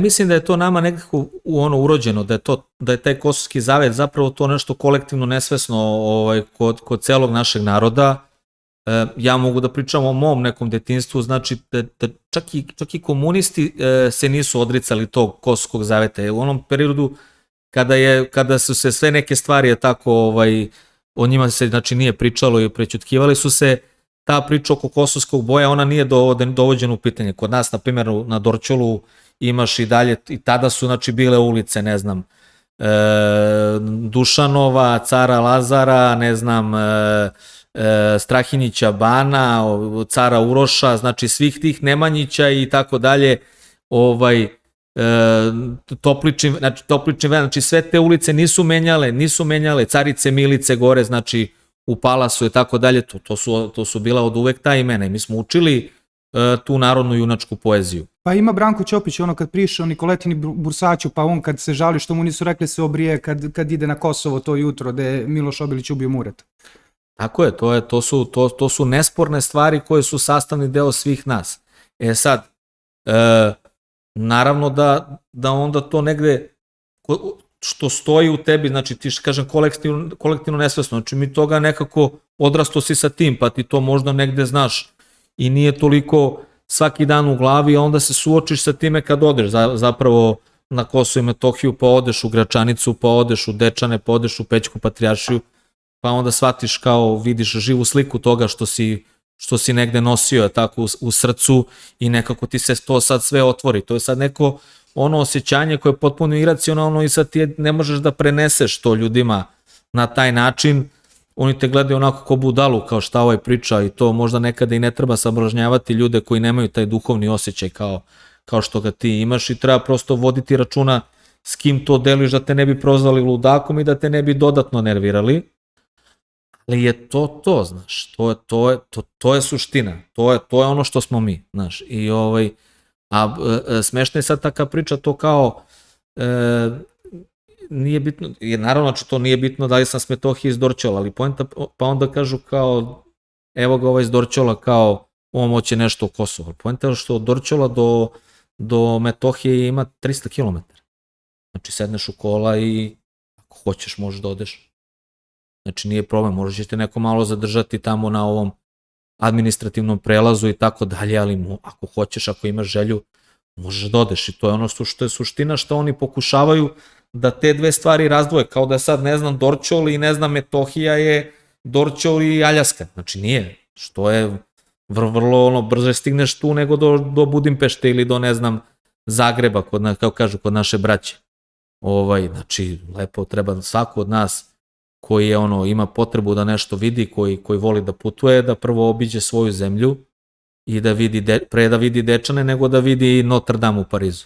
mislim da je to nama nekako urođeno, da je taj Kosovski zavet zapravo to nešto kolektivno nesvesno kod celog našeg naroda. Ja mogu da pričam o mom nekom detinjstvu, znači da čak i komunisti se nisu odricali tog Kosovskog zaveta. U onom periodu kada su se sve neke stvari tako, o njima se znači nije pričalo i prećutkivali su se, ta priča oko kosovskog boja, ona nije dovođena u pitanje. Kod nas, na primjer, na Dorćolu imaš i dalje, i tada su znači bile ulice, ne znam, Dušanova, Cara Lazara, ne znam, Strahinjića Bana, Cara Uroša, znači svih tih Nemanjića i tako dalje, Topličin, znači sve te ulice nisu menjale, Carice Milice gore, znači u Palasu i tako dalje, to su bila od uvek ta imena i mi smo učili tu narodnu junačku poeziju. Pa ima Branko Ćopić, ono kad priše o Nikoletini Bursaću, pa on kad se žali što mu nisu rekli se obrije kad ide na Kosovo to jutro, da je Miloš Obilić ubio Murata. Tako je, to su nesporne stvari koje su sastavni deo svih nas. Sad, naravno da onda to negde što stoji u tebi, znači ti kažem kolektivno nesvesno, znači mi toga nekako odrasto si sa tim, pa ti to možda negde znaš i nije toliko svaki dan u glavi, a onda se suočiš sa time kad odeš zapravo na Kosovo i Metohiju, pa odeš u Gračanicu, pa odeš u Dečane, pa odeš u Pećku Patrijaršiju, pa onda shvatiš kao vidiš živu sliku toga što si negde nosio tako u srcu i nekako ti se to sad sve otvori. To je sad neko ono osjećanje koje je potpuno iracionalno i sad ti ne možeš da preneseš to ljudima na taj način. Oni te gledaju onako ko budalu, kao šta ovaj priča i to možda nekada i ne treba sablažnjavati ljude koji nemaju taj duhovni osjećaj kao što ga ti imaš i treba prosto voditi računa s kim to deliš da te ne bi prozvali ludakom i da te ne bi dodatno nervirali. Ali je to, znaš, to je suština, to je ono što smo mi, znaš, i a smešna je sad taka priča, to kao, nije bitno, jer naravno znači to nije bitno da li sam s Metohije iz Dorćola, ali poenta, pa onda kažu kao, evo ga ovaj iz Dorćola kao, on hoće nešto o Kosovo, poenta je što od Dorćola do Metohije ima 300 km, znači sedneš u kola i ako hoćeš možeš da odeš. Znači nije problem, možda ćete neko malo zadržati tamo na ovom administrativnom prelazu i tako dalje, ali ako hoćeš, ako imaš želju, možeš da odeš i to je ono što je suština što oni pokušavaju da te dve stvari razdvoje, kao da sad ne znam Dorćol i ne znam Metohija je Dorćol i Aljaska, znači nije, što je vrlo brže stigneš tu nego do Budimpešte ili do ne znam Zagreba, kao kažu kod naše braće. Znači lepo treba svako od nas koji je ima potrebu da nešto vidi, koji voli da putuje, da prvo obiđe svoju zemlju i da vidi, pre da vidi Dečane nego da vidi Notre Dame u Parizu.